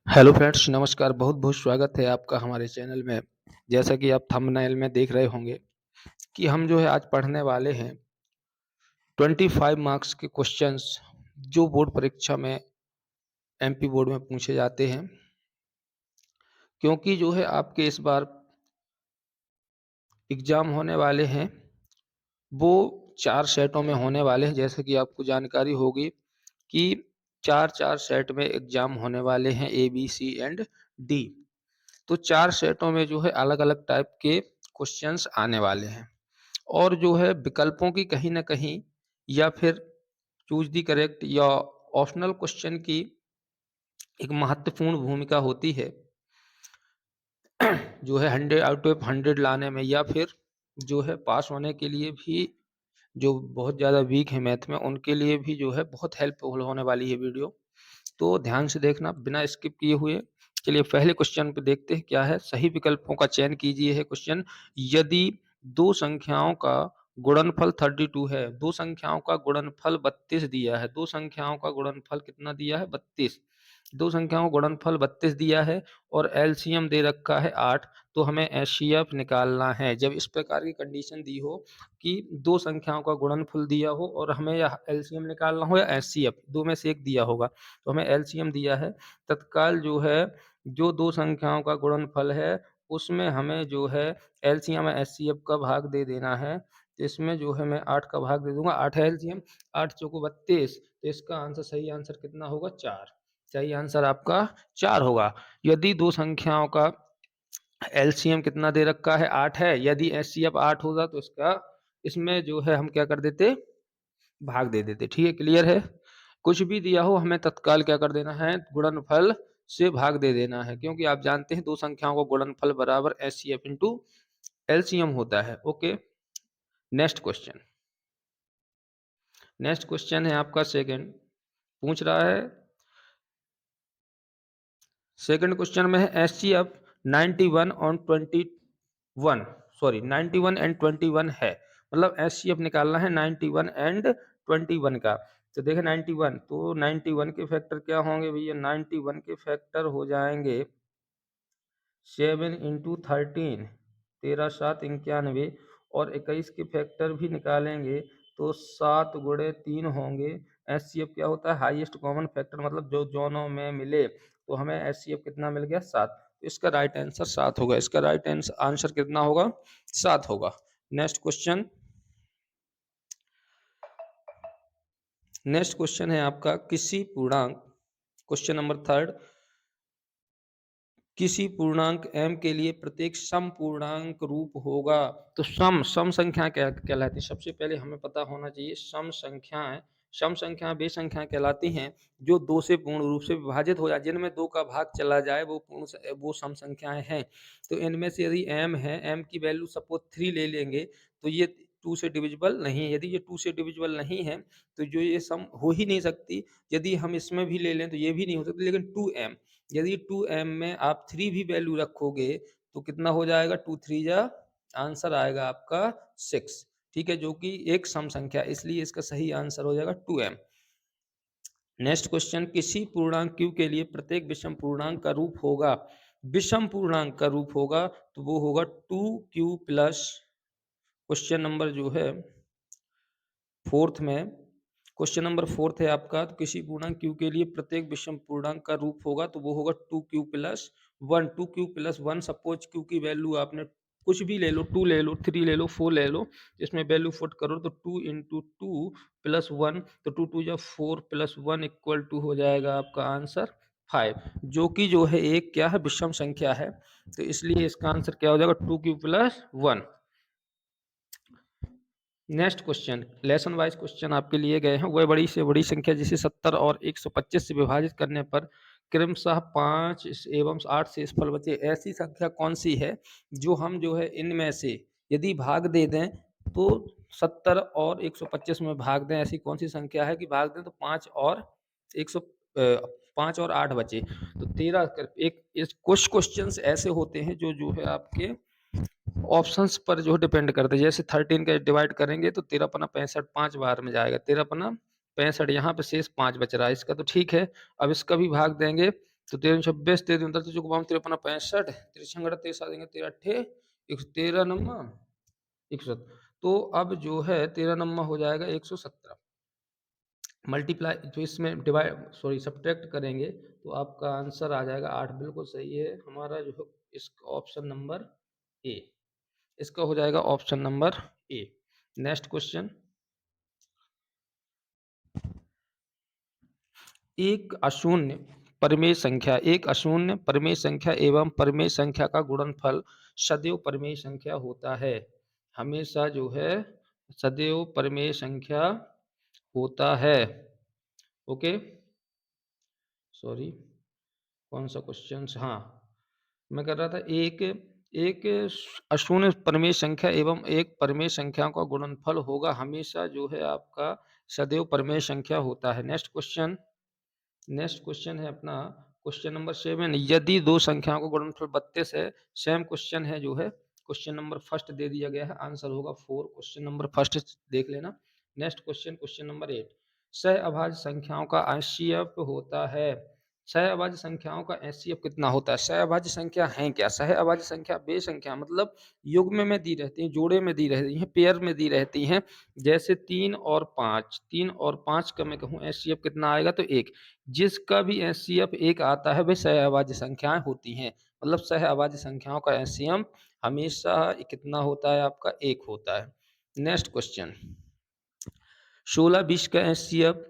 Hello friends, नमस्कार। बहुत बहुत स्वागत है आपका हमारे चैनल में। जैसा कि आप थंबनेल में देख रहे होंगे कि हम जो है आज पढ़ने वाले हैं 25 मार्क्स के क्वेश्चंस जो बोर्ड परीक्षा में एमपी बोर्ड में पूछे जाते हैं। क्योंकि जो है आपके इस बार एग्जाम होने वाले हैं वो 4 सेटों में होने वाले हैं। जैसे कि आपको जानकारी होगी कि 4 सेट में एग्जाम होने वाले हैं, A B C and D. तो 4 सेटों में जो है अलग-अलग टाइप के क्वेश्चंस आने वाले हैं और जो है विकल्पों की कहीं न कहीं या फिर चूज़ द करेक्ट या ऑप्शनल क्वेश्चन की एक महत्वपूर्ण भूमिका होती है जो है 100 आउट ऑफ 100 लाने में, या फिर जो है पास होने के लिए भी जो बहुत ज़्यादा वीक है मैथ में उनके लिए भी जो है बहुत हेल्पफुल होने वाली है वीडियो। तो ध्यान से देखना बिना स्किप किए हुए। चलिए पहले क्वेश्चन पे देखते हैं क्या है। सही विकल्पों का चयन कीजिए है क्वेश्चन। यदि दो संख्याओं का गुणनफल 32 है, दो संख्याओं का गुणनफल 32 दिया है, दो संख्याओं का गुणनफल कितना दिया है 32, दो संख्याओं का गुणनफल 32 दिया है और एलसीएम दे रखा है 8, तो हमें एचसीएफ निकालना है। जब इस प्रकार की कंडीशन दी हो कि दो संख्याओं का गुणनफल दिया हो और हमें या एलसीएम निकालना हो या एचसीएफ, दो में से एक दिया होगा, तो हमें एलसीएम दिया है। तत्काल जो है जो दो संख्याओं का गुणनफल है उसमें हमें जो है एलसीएम या एचसीएफ का भाग दे देना है। तो इसमें जो है मैं 8 का भाग दे दूंगा। 8 है एलसीएम, 8 चौको 32, तो इसका आंसर सही आंसर कितना होगा 4। सही आंसर आपका 4 होगा। यदि दो संख्याओं का एलसीएम कितना दे रखा है 8 है, यदि एचसीएफ 8 होगा तो इसका इसमें जो है हम क्या कर देते, भाग दे देते। ठीक है, क्लियर है। कुछ भी दिया हो हमें तत्काल क्या कर देना है, गुणनफल से भाग दे देना है, क्योंकि आप जानते हैं दो संख्याओं का गुणनफल बराबर एचसीएफ इंटू एलसीएम होता है। Okay, next question. Next question है आपका सेकंड, पूछ रहा है सेकंड क्वेश्चन में है एचसीएफ 91 और 21, सॉरी 91 एंड 21 है, मतलब एचसीएफ निकालना है 91 एंड 21 का। तो देखें 91, तो 91 के फैक्टर क्या होंगे भैया, 91 के फैक्टर हो जाएंगे 7 इंटू 13, 13 7 91, और 21 के फैक्टर भी निकालेंगे तो 7 गुणे 3 होंगे। एचसीएफ क्या होता है, हाईएस्ट कॉमन फैक्टर, मतलब जो दोनों में मिले, तो हमें एचसीएफ कितना मिल गया 7। तो इसका राइट आंसर 7 होगा। इसका राइट आंसर कितना होगा, 7 होगा। Next question. नेक्स्ट क्वेश्चन है आपका किसी पूर्णांक, क्वेश्चन नंबर थर्ड, किसी पूर्णांक m के लिए प्रत्येक सम पूर्णांक रूप होगा। तो सम संख्या क्या कहलाती है, सबसे पहले हमें पता होना चाहिए सम संख्याएं वे संख्याएं कहलाती हैं जो दो से पूर्ण रूप से विभाजित हो जाए, जिनमें दो का भाग चला जाए वो सम संख्याएं हैं। तो इनमें से यदि m है, m की वैल्यू सपोज 3 ले लेंगे तो ये 2 से डिविजिबल नहीं है। यदि ये 2 से डिविजिबल नहीं है तो जो ये सम हो ही नहीं सकती। यदि हम इसमें भी ले लें तो ये भी नहीं हो सकती। लेकिन 2m, यदि 2m में आप 3 भी वैल्यू रखोगे तो कितना हो जाएगा, 2 3 जा, आंसर आएगा आपका 6। ठीक है, जो कि एक सम संख्या, इसलिए इसका सही आंसर हो जाएगा 2m। नेक्स्ट क्वेश्चन, किसी पूर्णांक q के लिए प्रत्येक विषम पूर्णांक का रूप होगा, विषम पूर्णांक का रूप होगा तो वो होगा 2q प्लस, क्वेश्चन नंबर जो है फोर्थ में, क्वेश्चन नंबर फोर्थ है आपका। तो किसी पूर्णांक q के लिए प्रत्येक विषम पूर्णांक का रूप होगा तो वो होगा 2q plus 1। 2q plus 1, suppose q की वैल्यू आपने कुछ भी ले लो, 2 ले लो, 3 ले लो, 4 ले लो, इसमें वैल्यू फुट करो तो 2 इंटू 2 प्लस 1, तो 2 2 जा 4 प्लस 1 इक्वल टू हो जाएगा आपका आंसर 5, जो कि जो है एक क्या है, विषम संख्या है। तो इसलिए इसका आंसर क्या हो जाएगा, 2q plus 1। Next question, lesson wise question आपके लिए गए हैं। वह बड़ी से बड़ी संख्या जिसे 70 और 125 से विभाजित करने पर क्रमशः 5 एवं 8 से फल बचे, ऐसी संख्या कौन सी है जो हम जो है इनमें से यदि भाग दे दें तो 70 और 125 में भाग दें, ऐसी कौन सी संख्या है कि भाग दें तो 5 और 100, 5 और 8 बचे। तो 13 एक कुछ क्वेश्चंस ऐसे होते हैं जो जो है आपके ऑप्शंस पर जो डिपेंड करते हैं। जैसे 13 का डिवाइड करेंगे तो 13 पना 65 5 बार में जाएगा, 13 पना 65, यहाँ पे शेष 5 बच रहा है, इसका तो ठीक है। अब इसका भी भाग देंगे तो 13 26 13 29 चौको 53 65 3 3 देंगे 13 अट्ठे 13 नम्मा 107। तो अब जो है 13 नम्मा हो जाएगा 117। मल्टीप्लाई तो इसमें डिवाइड सॉरी सब्ट्रैक्ट करेंगे तो आपका आंसर आ जाएगा 8। बिल्कुल सही है हमारा जो इसका ऑप्शन नंबर ए, इसका हो जाएगा option number A. Next question, एक अशून्य परिमेय संख्या, एक अशून्य परिमेय संख्या एवं परिमेय संख्या का गुणनफल सदैव परिमेय संख्या होता है। हमेशा जो है सदैव परिमेय संख्या होता है। ओके सॉरी कौन सा क्वेश्चन, हाँ मैं कर रहा था एक एक अशून्य परिमेय संख्या एवं एक परिमेय संख्या का गुणनफल होगा हमेशा जो है आपका सदैव परिमेय संख्या होता है। नेक्स्ट क्वेश्चन, नेक्स्ट क्वेश्चन है अपना क्वेश्चन नंबर 7। यदि दो संख्याओं का गुणनफल 32 है, सेम क्वेश्चन है जो है क्वेश्चन नंबर फर्स्ट दे दिया गया है, आंसर होगा 4। क्वेश्चन नंबर फर्स्ट देख लेना। नेक्स्ट क्वेश्चन, क्वेश्चन नंबर 8, सह अभाज्य संख्याओं का एचसीएफ होता है। सह अभाज्य संख्याओं का एचसीएफ कितना होता है? सह अभाज्य संख्या है क्या? सह अभाज्य संख्या वे संख्या मतलब युग्म में दी रहती हैं, जोड़े में दी रहती हैं, पेयर में दी रहती हैं। जैसे 3 और 5, 3 और 5 का मैं कहूँ एचसीएफ कितना आएगा तो 1। जिसका भी एचसीएफ 1 आता है वे सह अभाज्य संख्याएं होती हैं। मतलब सह अभाज्य संख्याओं का एचसीएफ हमेशा कितना होता है आपका 1 होता है। नेक्स्ट क्वेश्चन, 16-20 का एचसीएफ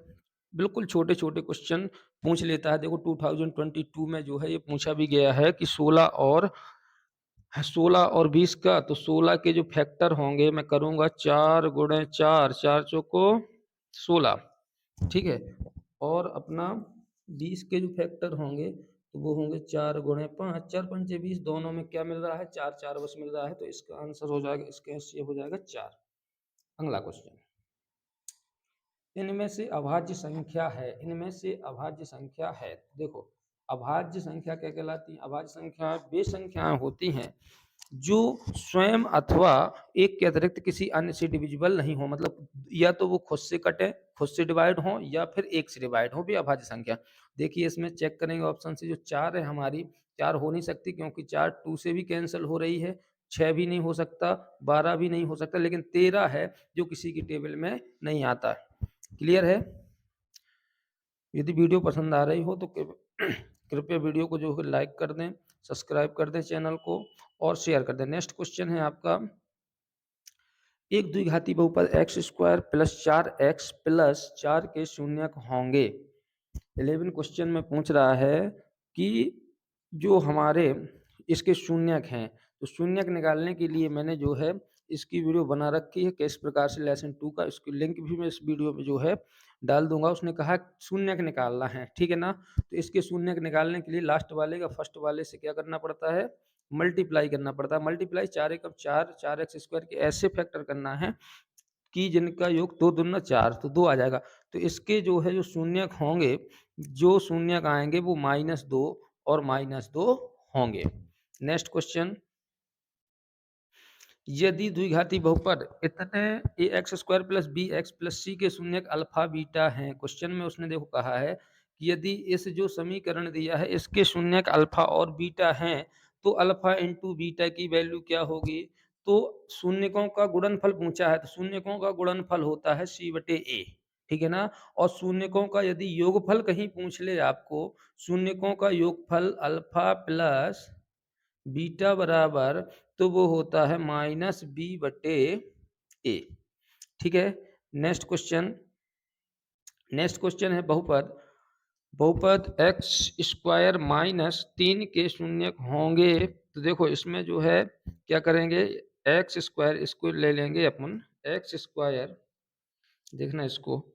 बिल्कुल छोटे छोटे क्वेश्चन पूछ लेता है। देखो 2022 में जो है ये पूछा भी गया है कि 16 और 20 का, तो 16 के जो फैक्टर होंगे मैं करूंगा 4 गुणे 4, 4 चौको 16, ठीक है। और अपना 20 के जो फैक्टर होंगे तो वो होंगे 4 गुणे 5, 4 पंचे 20, दोनों में क्या मिल रहा है 4 4 बस मिल रहा है, तो इसका आंसर हो जाएगा, इसका एचसीएफ हो जाएगा 4। अगला क्वेश्चन, इनमें से अभाज्य संख्या है, इनमें से अभाज्य संख्या है। देखो अभाज्य संख्या क्या कहलाती है? अभाज्य संख्या वे संख्याएं होती हैं जो स्वयं अथवा एक के अतिरिक्त किसी अन्य से डिविजिबल नहीं हो, मतलब या तो वो खुद से कटे, खुद से डिवाइड हो, या फिर एक से डिवाइड हो, भी अभाज्य संख्या। देखिए इसमें चेक करेंगे ऑप्शन से, जो 4 है हमारी 4 हो नहीं सकती क्योंकि 4 2 से भी कैंसिल हो रही है, 6 भी नहीं हो सकता, 12 भी नहीं हो सकता, लेकिन 13 है जो किसी की टेबल में नहीं आता। क्लियर है? यदि वीडियो पसंद आ रही हो तो कृपया वीडियो को जो है लाइक कर दें, सब्सक्राइब कर दें चैनल को और शेयर कर दें। नेक्स्ट क्वेश्चन है आपका, एक द्विघाती बहुपद x square plus 4x plus 4 के शून्यक होंगे। 11 क्वेश्चन में पूछ रहा है कि जो हमारे इसके शून्यक हैं, तो शून्यक निकालने के लिए मैंने जो है इसकी वीडियो बना रखी है किस प्रकार से लेसन 2 का, इसकी लिंक भी मैं इस वीडियो में जो है डाल दूंगा। उसने कहा शून्यक निकालना है, ठीक है ना। तो इसके शून्यक निकालने के लिए लास्ट वाले का फर्स्ट वाले से क्या करना पड़ता है, मल्टीप्लाई करना पड़ता है। मल्टीप्लाई 4 एकम 4, 4x स्क्वायर के ऐसे फैक्टर करना है कि जिनका योग 2 दूना 4, तो 2 आ जाएगा। तो इसके जो है जो शून्यक होंगे, जो शून्यक आएंगे वो -2 और -2 होंगे। नेक्स्ट क्वेश्चन, यदि द्विघाती बहुपद इतने ax square plus bx plus c के शून्यक अल्फा बीटा हैं, क्वेश्चन में उसने देखो कहा है कि यदि इस जो समीकरण दिया है इसके शून्यक अल्फा और बीटा हैं तो अल्फा इंटू बीटा की वैल्यू क्या होगी। तो शून्यकों का गुणनफल पूछा है, तो शून्यकों का गुणनफल होता है c/a, ठीक है ना। और शून्यकों का यदि योगफल कहीं पूछ ले आपको, शून्यकों का योगफल अल्फा प्लस बीटा बराबर, तो वो होता है -b/a, ठीक है। नेक्स्ट क्वेश्चन, नेक्स्ट क्वेश्चन है बहुपद, बहुपद x स्क्वायर -3 के शून्यक होंगे। तो देखो इसमें जो है क्या करेंगे, x स्क्वायर इसको ले लेंगे अपन, x स्क्वायर देखना इसको,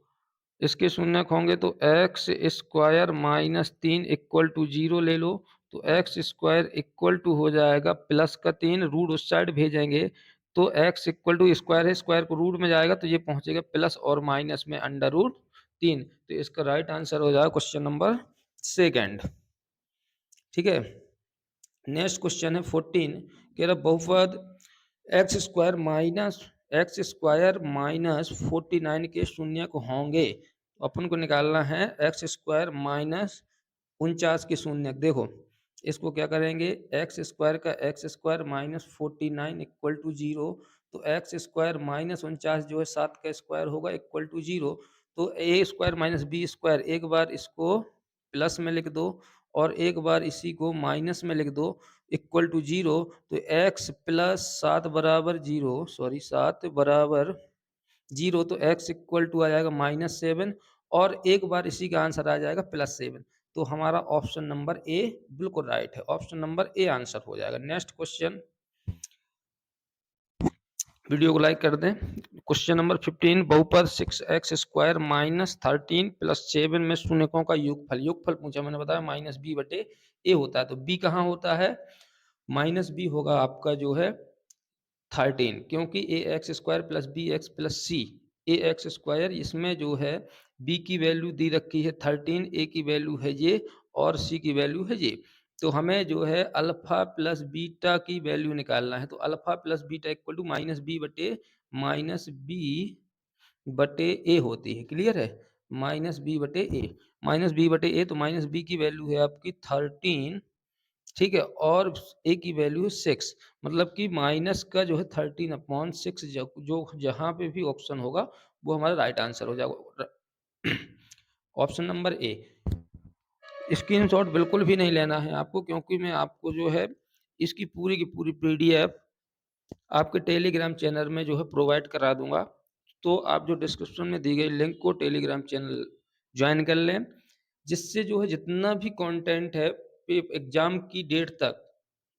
इसके शून्यक होंगे तो x स्क्वायर -3 इक्वल टू 0 ले लो, तो x स्क्वायर इक्वल टू हो जाएगा प्लस का 3, रूट उस साइड भेजेंगे तो x इक्वल टू स्क्वायर है, स्क्वायर को रूट में जाएगा तो ये पहुंचेगा प्लस और माइनस में √3। तो इसका राइट आंसर हो जाएगा क्वेश्चन नंबर 2, ठीक है। नेक्स्ट क्वेश्चन है 14, कह रहा बहुपद एक्स स्क्वायर -49 के शून्यक होंगे। अपन को निकालना है एक्स स्क्वायर माइनस 49 के शून्य। देखो इसको क्या करेंगे, एक्स स्क्वायर का X square minus 49 equal to 0। तो एक्स स्क्वायर माइनस 49 जो है 7 का स्क्वायर होगा इक्वल टू 0। तो a square minus b square, एक बार इसको प्लस में लिख दो और एक बार इसी को माइनस में लिख दो इक्वल टू 0। तो एक्स प्लस 7 बराबर 0, सॉरी 7 बराबर 0। तो x इक्वल टू आ जाएगा -7 और एक बार इसी का आंसर आ जाएगा +7। तो हमारा ऑप्शन नंबर ए बिल्कुल राइट है, ऑप्शन नंबर ए आंसर हो जाएगा। नेक्स्ट क्वेश्चन, वीडियो को लाइक कर दें। क्वेश्चन नंबर 15, बहुपद 6x स्क्वायर माइनस 13 प्लस 7 में शून्यकों का योगफल। योगफल पूछा, मैंने बताया माइनस बी बटे ए होता है। तो बी कहाँ होता है, माइनस बी होगा आपका जो है 13, क्योंकि a x square plus b x plus c, a x square इसमें जो है बी की वैल्यू दी रखी है 13, ए की वैल्यू है ये और सी की वैल्यू है ये। तो हमें जो है अल्फा प्लस बीटा की वैल्यू निकालना है। तो alpha plus beta equal to minus b बटे ए होती है। क्लियर है, माइनस बी बटे ए, माइनस बी बटे ए। तो माइनस बी की वैल्यू है आपकी 13, ठीक है, और ए की वैल्यू है 6। मतलब कि माइनस का जो है 13/6, जो जहां पे भी ऑप्शन होगा वो हमारा राइट आंसर हो जाएगा। Option number A. स्क्रीनशॉट बिल्कुल भी नहीं लेना है आपको, क्योंकि मैं आपको जो है इसकी पूरी की पूरी पीडीएफ आपके टेलीग्राम चैनल में जो है प्रोवाइड करा दूंगा। तो आप जो डिस्क्रिप्शन में दी गई लिंक को टेलीग्राम चैनल ज्वाइन कर लें, जिससे जो है जितना भी कंटेंट है एग्जाम की डेट तक,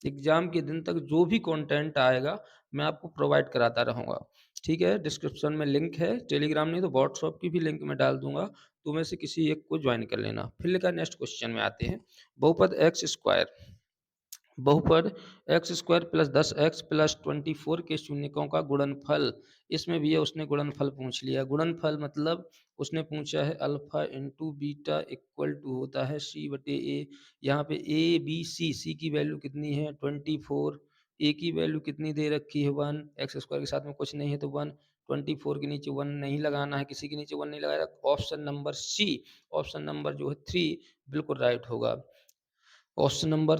एग्जाम के दिन तक जो भी कंटेंट आएगा मैं आपको प्रोवाइड कराता रहूँगा। ठीक है, डिस्क्रिप्शन में लिंक है, टेलीग्राम नहीं तो व्हाट्सएप की भी लिंक मैं डाल दूंगा, तो में से किसी एक को ज्वाइन कर लेना। फिर लिखा नेक्स्ट क्वेश्चन में आते हैं। बहुपद एक्स स्क्वायर, बहुपद x square plus 10x plus 24 के शून्यकों का गुणनफल। इसमें भी है, उसने गुणनफल पूछ लिया। गुणनफल मतलब उसने पूछा है alpha into beta equal to होता है सी बटे ए। यहाँ पे ए बी सी, सी की वैल्यू कितनी है 24, ए की वैल्यू कितनी दे रखी है 1, एक्स स्क्वायर के साथ में कुछ नहीं है तो 1, 24 के नीचे 1 नहीं लगाना है, किसी के नीचे 1 नहीं लगाया। Option number C, option number जो है 3 बिल्कुल राइट होगा। ऑप्शन नंबर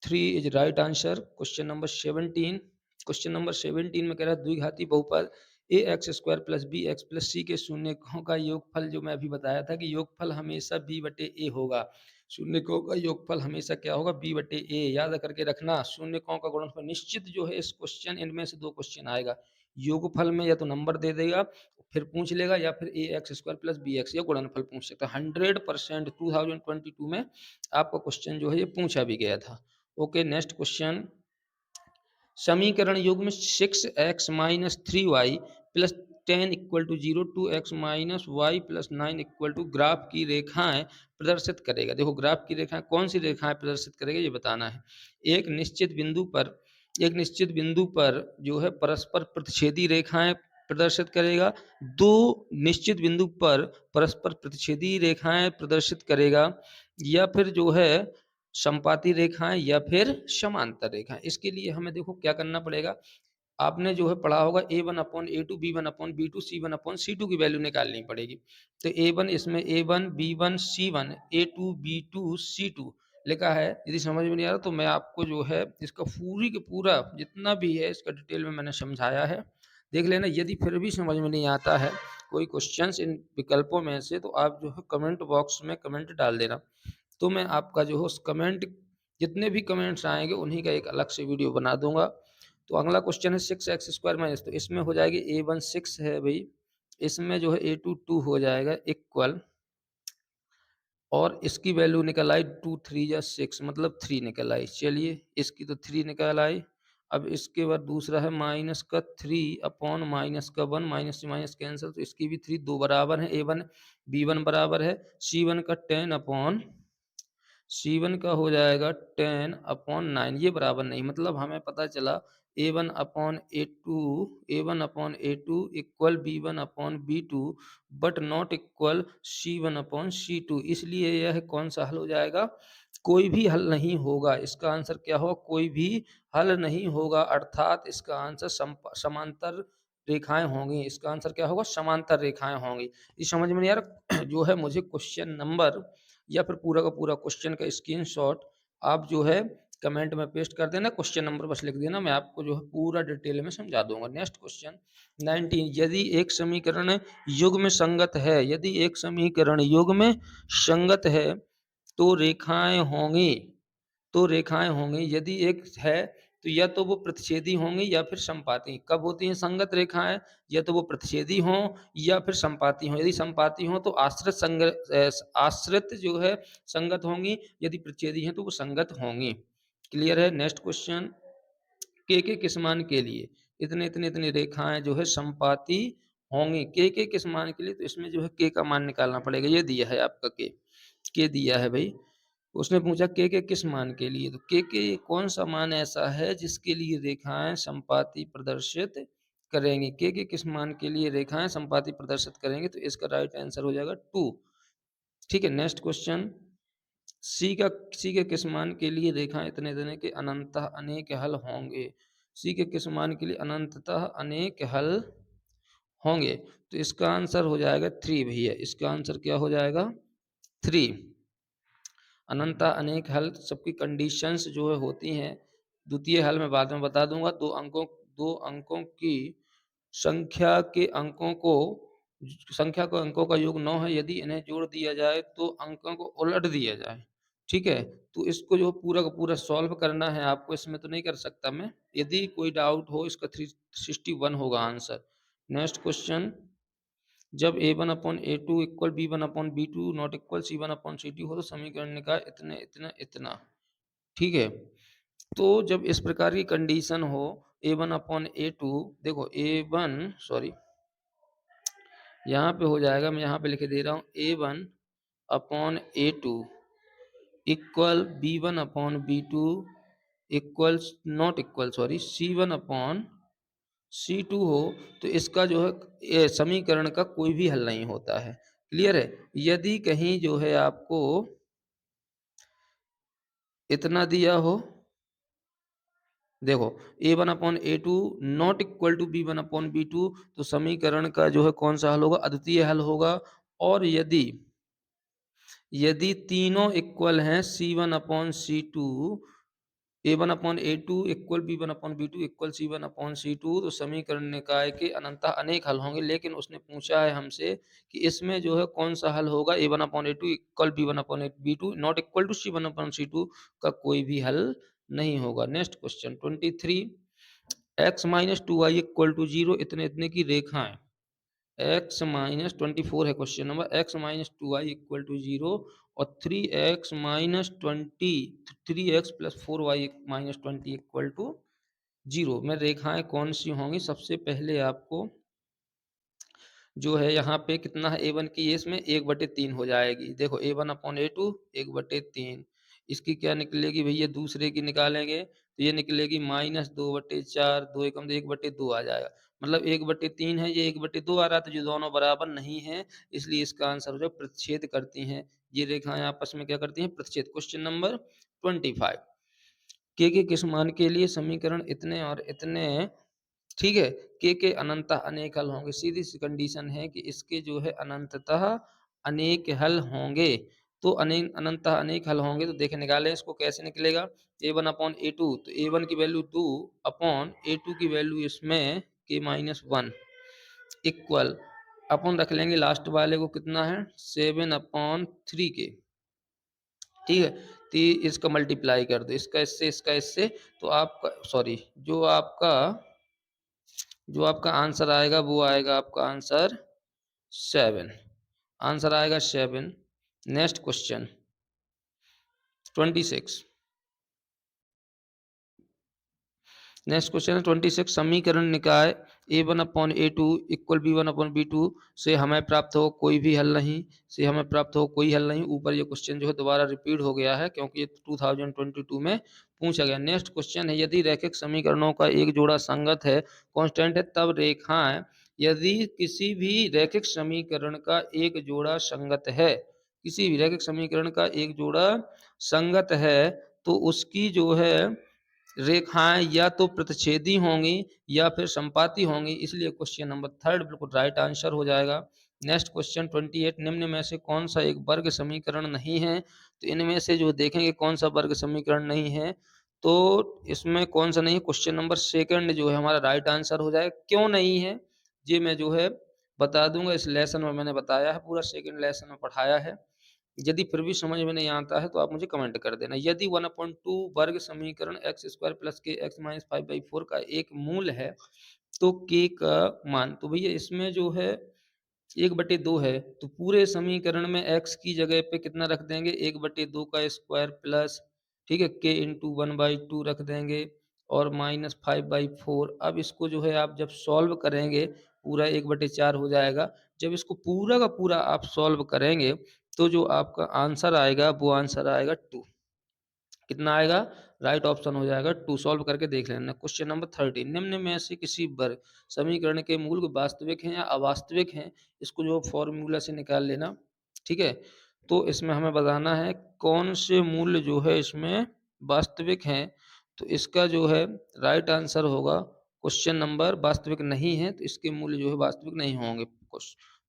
3 is right answer. Question number 17, question number 17 में कह रहा है द्विघाती बहुपद a x square plus b x plus c के शून्यकों का योगफल, जो मैं अभी बताया था कि योगफल हमेशा बी बटे ए होगा। शून्यकों का योगफल हमेशा क्या होगा, बी बटे ए। याद करके रखना, शून्यकों का गुणनफल निश्चित जो है इस क्वेश्चन, इनमें से दो क्वेश्चन आएगा। योगफल में या तो नंबर दे देगा फिर पूछ लेगा, या फिर a x square plus b x या गुणनफल पूछ सकता है। 100% 2022 में आपका क्वेश्चन जो है ये पूछा भी गया था। ओके, नेक्स्ट क्वेश्चन, समीकरण युग्म 6x minus 3y plus 10 equal to 0, 2x minus y plus 9 equal to graph की रेखाएं प्रदर्शित करेगा। देखो ग्राफ की रेखाएं कौन सी रेखाएं प्रदर्शित करेगा ये बताना है। एक निश्चित बिंदु पर, एक निश्चित बिंदु पर जो है परस्पर प्रतिच्छेदी रेखाएं प्रदर्शित करेगा, दो निश्चित बिंदु पर परस्पर प्रतिच्छेदी रेखाएं प्रदर्शित करेगा, या फिर जो है समपाती रेखाएं या फिर समांतर रेखाएं। इसके लिए हमें देखो क्या करना पड़ेगा, आपने जो है पढ़ा होगा a1/a2 b1/b2 c1/c2 की वैल्यू निकालनी पड़ेगी। तो a1, इसमें a1 b1 c1 a2 b2 c2 लिखा है। यदि समझ में नहीं आ रहा तो मैं आपको जो है इसका पूरी के पूरा जितना भी है इसका डिटेल में मैंने समझाया है, देख लेना। यदि फिर भी समझ में नहीं आता है कोई क्वेश्चंस इन विकल्पों में से, तो आप जो है कमेंट बॉक्स में कमेंट डाल देना, तो मैं आपका जो है उस कमेंट, जितने भी कमेंट्स आएंगे उन्हीं का एक अलग से वीडियो बना दूंगा। तो अगला क्वेश्चन है 6x स्क्वायर माइनस, तो इसमें हो जाएगी a1 6 है भाई, इसमें जो है a2 2 हो जाएगा इक्वल, और इसकी वैल्यू निकल आई 2 3 या 6 मतलब 3 निकल आई। चलिए इसकी तो 3 निकल आई। अब इसके बाद दूसरा है माइनस का 3 अपॉन माइनस का 1, माइनस से माइनस कैंसिल, तो इसकी भी 3, दो बराबर है a1 b1 बराबर है c1 का 10 अपॉन C1 का हो जाएगा 10/9, ये बराबर नहीं, मतलब हमें पता चला A1/A2 equal B1/B2 but not equal C1/C2। इसलिए यह कौन सा हल हो जाएगा, कोई भी हल नहीं होगा। इसका आंसर क्या होगा, कोई भी हल नहीं होगा, अर्थात इसका आंसर समांतर रेखाएं होंगी, इसका आंसर क्या होगा, समांतर रेखाएं होंगी। ये समझ में नहीं आ रहा जो है मुझे क्वेश्चन नंबर या फिर पूरा का पूरा क्वेश्चन का स्क्रीनशॉट आप जो है कमेंट में पेस्ट कर देना, क्वेश्चन नंबर बस लिख देना, मैं आपको जो है पूरा डिटेल में समझा दूंगा। नेक्स्ट क्वेश्चन 19, यदि एक समीकरण युग्म संगत है, यदि एक समीकरण युग्म संगत है तो रेखाएं होंगी, तो रेखाएं होंगी, यदि एक है तो या तो वो प्रतिच्छेदी होंगी या फिर संपाती। कब होती हैं संगत रेखाएं, या तो वो प्रतिच्छेदी हों या फिर संपाती हों। यदि संपाती हों तो आश्रित आश्रित जो है संगत होंगी, यदि प्रतिच्छेदी हैं तो वो संगत होंगी। क्लियर है। नेक्स्ट क्वेश्चन, के किस मान के लिए इतने इतने इतनी रेखाएं जो है संपाती होंगी, के किस मान के लिए, तो इसमें जो है के का मान निकालना पड़ेगा। ये दिया है आपका के दिया है भाई, उसने पूछा के किस मान के लिए, तो के कौन सा मान ऐसा है जिसके लिए रेखाएं संपाती प्रदर्शित करेंगे, के किस मान के लिए रेखाएं संपाती प्रदर्शित करेंगे, तो इसका राइट आंसर हो जाएगा 2। ठीक है। नेक्स्ट क्वेश्चन, सी के किस मान के लिए रेखाएं इतने इतने के अनंतः अनेक हल होंगे, सी के किस मान के लिए अनंततः अनेक हल होंगे, तो इसका आंसर हो जाएगा 3 भैया, इसका आंसर क्या हो जाएगा 3। अनंत अनेक हल सबकी कंडीशंस जो है होती हैं, द्वितीय हल में बाद में बता दूंगा। दो अंकों की संख्या के अंकों को संख्या को अंकों का योग 9 है, यदि इन्हें जोड़ दिया जाए तो अंकों को उलट दिया जाए। ठीक है, तो इसको जो पूरा का पूरा सॉल्व करना है आपको, इसमें तो नहीं कर सकता मैं, यदि कोई डाउट हो इसका 361 होगा आंसर। नेक्स्ट क्वेश्चन, जब a1 upon a2 equal b1 upon b2 not equal c1 upon c2 हो तो समीकरण का इतने इतना इतना। ठीक है, तो जब इस प्रकार की कंडीशन हो a1 अपॉन a2, देखो a1 सॉरी यहाँ पे हो जाएगा, मैं यहाँ पे लिख दे रहा हूँ a1 upon a2 equal b1 upon b2 equal not equal sorry c1 upon C2 हो, तो इसका जो है समीकरण का कोई भी हल नहीं होता है। क्लियर है। यदि कहीं जो है आपको इतना दिया हो, देखो a1 upon a2 not equal to b1 upon b2, तो समीकरण का जो है कौन सा हल होगा, अद्वितीय हल होगा। और यदि यदि तीनों इक्वल हैं c1 upon c2, a1 upon a2 equal b1 upon b2 equal c1 upon c2, तो समीकरण निकाय के अनंतः अनेक हल होंगे। लेकिन उसने पूछा है हमसे कि इसमें जो है कौन सा हल होगा, a1 upon a2 equal b1 upon b2 not equal to c1 upon c2 का कोई भी हल नहीं होगा। Next question 23, x minus 2y equal to 0 इतने इतने की रेखाएं, x माइनस 24 है question number, x minus 2y equal to 0 और 3x minus 20 3x plus 4y minus 20 equal to 0 में रेखाएं कौन सी होंगी। सबसे पहले आपको जो है यहाँ पे कितना है a1 की, ये इसमें 1/3 हो जाएगी। देखो a1 अपॉन a2 1/3, इसकी क्या निकलेगी भैया, दूसरे की निकालेंगे तो ये निकलेगी -2/4, 2 एकम 1/2 आ जाएगा, मतलब 1/3 है, ये 1/2 आ रहा था, जो दोनों बराबर नहीं है, इसलिए इसका आंसर जो प्रतिच्छेद करती हैं ये रेखाएं, आपस में क्या करती हैं, प्रतिच्छेद। क्वेश्चन नंबर 25, के किस मान के लिए समीकरण इतने और इतने, ठीक है, के अनंतः अनेक हल होंगे, सीधी सी कंडीशन है कि इसके जो है अनंततः अनेक हल होंगे, तो अनंतः अनेक हल होंगे। तो देखे निकालें इसको, कैसे निकलेगा, a1 अपॉन a2, तो a1 की वैल्यू 2 अपॉन a2 की वैल्यू इसमें k-1 इक्वल अपन रख लेंगे लास्ट वाले को, कितना है 7/3 के। ठीक है, तो इसका मल्टीप्लाई कर दो, इसका इससे, तो आपका सॉरी जो आपका आंसर आएगा वो आएगा आपका आंसर 7, आंसर आएगा 7। नेक्स्ट क्वेश्चन 26, नेक्स्ट क्वेश्चन है 26, समीकरण निकाय a1 upon a2 equal b1 upon b2 से हमें प्राप्त हो कोई भी हल नहीं, से हमें प्राप्त हो कोई हल नहीं। ऊपर ये क्वेश्चन जो है दोबारा रिपीट हो गया है क्योंकि ये 2022 में पूछा गया। नेक्स्ट क्वेश्चन है, यदि रैखिक समीकरणों का एक जोड़ा संगत है, कांस्टेंट है, तब रेखाएं, यदि किसी भी रैखिक समीकरण का एक जोड़ा संगत है, किसी भी रैखिक समीकरण का एक जोड़ा संगत है, तो उसकी जो है रेखाएं या तो प्रतिच्छेदी होंगी या फिर संपाती होंगी, इसलिए क्वेश्चन नंबर थर्ड बिल्कुल राइट आंसर हो जाएगा। नेक्स्ट क्वेश्चन 28, निम्न में से कौन सा एक वर्ग समीकरण नहीं है? तो इनमें से जो देखेंगे कौन सा वर्ग समीकरण नहीं है, तो इसमें कौन सा नहीं है, क्वेश्चन नंबर सेकंड जो है हमारा राइट आंसर हो जाएगा। क्यों नहीं है ये मैं जो है बता दूंगा, इस लेसन में मैंने बताया है, पूरा सेकंड लेसन में पढ़ाया है। यदि फिर भी समझ में नहीं आता है तो आप मुझे कमेंट कर देना। यदि 1/2 वर्ग समीकरण एक्स स्क्वायर प्लस के एक्स माइनस 5/4 का एक मूल है, तो के का मान, तो भैया इसमें जो है 1/2 है, तो पूरे समीकरण में x की जगह पे कितना रख देंगे, 1/2 का स्क्वायर प्लस, ठीक है, k इंटू 1/2 रख देंगे और माइनस 5/4। अब इसको जो है आप जब सॉल्व करेंगे पूरा 1/4 हो जाएगा। जब इसको पूरा का पूरा आप सॉल्व करेंगे तो जो आपका आंसर आएगा वो आंसर आएगा 2। कितना आएगा, राइट ऑप्शन हो जाएगा 2। सॉल्व करके देख लेना। क्वेश्चन नंबर 30, निम्न में से किसी वर्ग समीकरण के मूल वास्तविक हैं या अवास्तविक हैं, इसको जो फॉर्मूला से निकाल लेना। ठीक है, तो इसमें हमें बताना है कौन से मूल्य जो है इसमें वास्तविक हैं। तो इसका जो है राइट आंसर होगा क्वेश्चन नंबर वास्तविक नहीं है, तो इसके मूल्य जो है वास्तविक नहीं होंगे।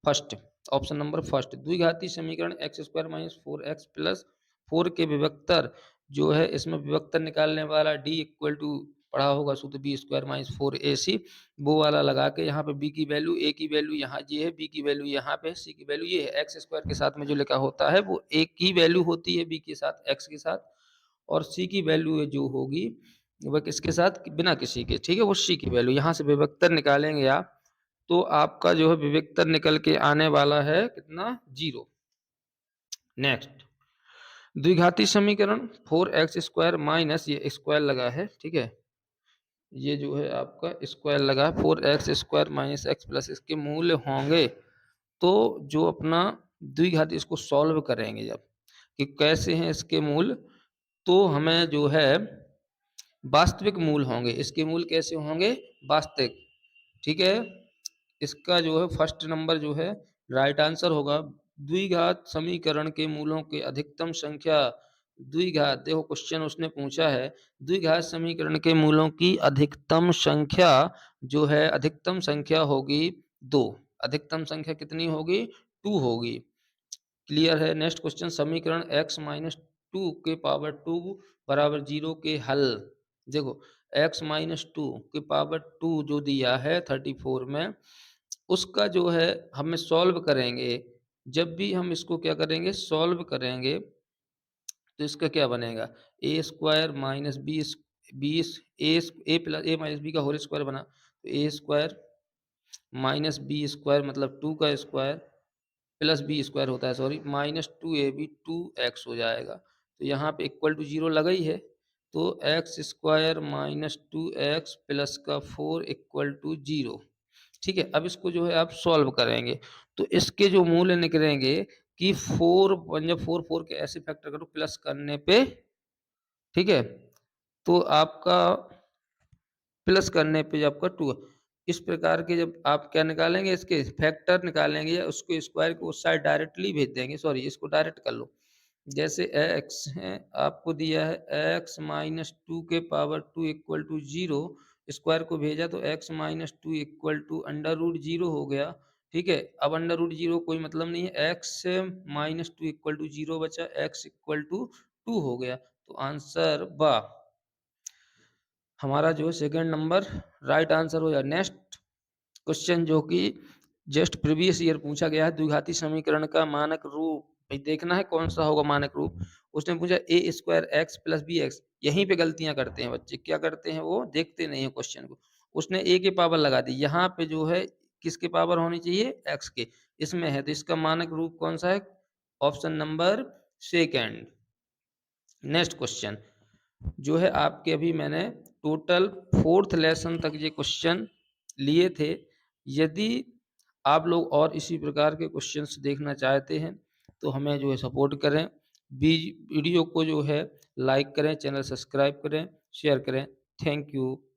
फर्स्ट, ऑप्शन नंबर फर्स्ट, द्विघाती समीकरण x square minus 4x plus 4 के विभक्तर जो है, इसमें विभक्तर निकालने वाला डी इक्वल टू पढ़ा होगा सूत्र बी स्क्वायर माइनस 4ac, वो वाला लगा के यहाँ पे बी की वैल्यू, ए की वैल्यू यहाँ ये है, बी की वैल्यू यहाँ पे, सी की वैल्यू ये है। एक्स स्क्वायर के साथ में जो लिखा होता है वो ए की वैल्यू होती है बी के साथ, एक्स के साथ, और सी की वैल्यू जो होगी वह किसके साथ, बिना किसी के, ठीक है, वो सी की वैल्यू। यहाँ से विभक्तर निकालेंगे आप, तो आपका जो है विभक्तर निकल के आने वाला है कितना, 0। नेक्स्ट, द्विघाती समीकरण 4x स्क्वायर माइनस, ये स्क्वायर लगा है, ठीक है, ये जो है आपका स्क्वायर लगा है, 4x square minus x plus, इसके मूल्य होंगे। तो जो अपना द्विघाती, इसको सॉल्व करेंगे जब कि कैसे हैं इसके मूल, तो हमें जो है वास्तविक मूल होंगे। इसके मूल कैसे होंगे, वास्तविक, ठीक है। इसका जो है फर्स्ट नंबर जो है राइट आंसर होगा। द्विघात समीकरण के मूलों के अधिकतम संख्या, द्विघात, देखो क्वेश्चन उसने पूछा है, द्विघात समीकरण के मूलों की अधिकतम संख्या जो है, अधिकतम संख्या होगी 2। अधिकतम संख्या कितनी होगी, 2 होगी। क्लियर है। नेक्स्ट क्वेश्चन, समीकरण x माइनस 2 के पावर 2 बराबर 0 के हल, देखो x माइनस 2 के पावर 2 जो दिया है 34 में, उसका जो है हमें सॉल्व करेंगे। जब भी हम इसको क्या करेंगे, सॉल्व करेंगे, तो इसका क्या बनेगा, ए स्क्वायर माइनस बीस, ए प्लस ए माइनस बी का होल स्क्वायर बना, तो a square minus b square मतलब 2 का स्क्वायर प्लस बी स्क्वायर होता है, सॉरी, माइनस 2ab 2x हो जाएगा। तो यहाँ पे इक्वल टू 0 लगा ही है, तो x square minus 2x plus का 4 इक्वल टू 0। ठीक है, अब इसको जो है आप सॉल्व करेंगे, तो इसके जो मूल्य निकलेंगे कि 4, जब 4 4 के ऐसे फैक्टर करो प्लस करने पे, ठीक है, तो आपका प्लस करने पे जब आपका 2, इस प्रकार के जब आप क्या निकालेंगे, इसके फैक्टर निकालेंगे या उसको स्क्वायर को उस साइड डायरेक्टली भेज देंगे, सॉरी इसको डायरेक्ट कर लो। जैसे x है, आपको दिया है x माइनस 2 के पावर 2 इक्वल टू 0, स्क्वायर को भेजा तो x minus 2 equal to under root 0 हो गया। ठीक है, अब अंडर रूट 0 कोई मतलब नहीं है, x माइनस 2 इक्वल टू 0 बचा, x इक्वल टू 2 हो गया। तो आंसर वाह, हमारा जो है सेकंड नंबर राइट आंसर हो जाए। नेक्स्ट क्वेश्चन जो कि जस्ट प्रीवियस ईयर पूछा गया है, द्विघाती समीकरण का मानक रूप, भाई देखना है कौन सा होगा मानक रूप। उसने पूछा a square x plus b x, यहीं पे गलतियां करते हैं बच्चे, क्या करते हैं वो देखते नहीं है क्वेश्चन को। उसने ए के पावर लगा दी, यहाँ पे जो है किसके पावर होनी चाहिए, एक्स के, इसमें है, तो इसका मानक रूप कौन सा है, option number second. Next question जो है आपके, अभी मैंने टोटल 4th लेसन तक ये क्वेश्चन लिए थे। यदि आप लोग और इसी प्रकार के क्वेश्चंस देखना चाहते हैं तो हमें जो है सपोर्ट करें, वीडियो को जो है लाइक करें, चैनल सब्सक्राइब करें, शेयर करें। Thank you.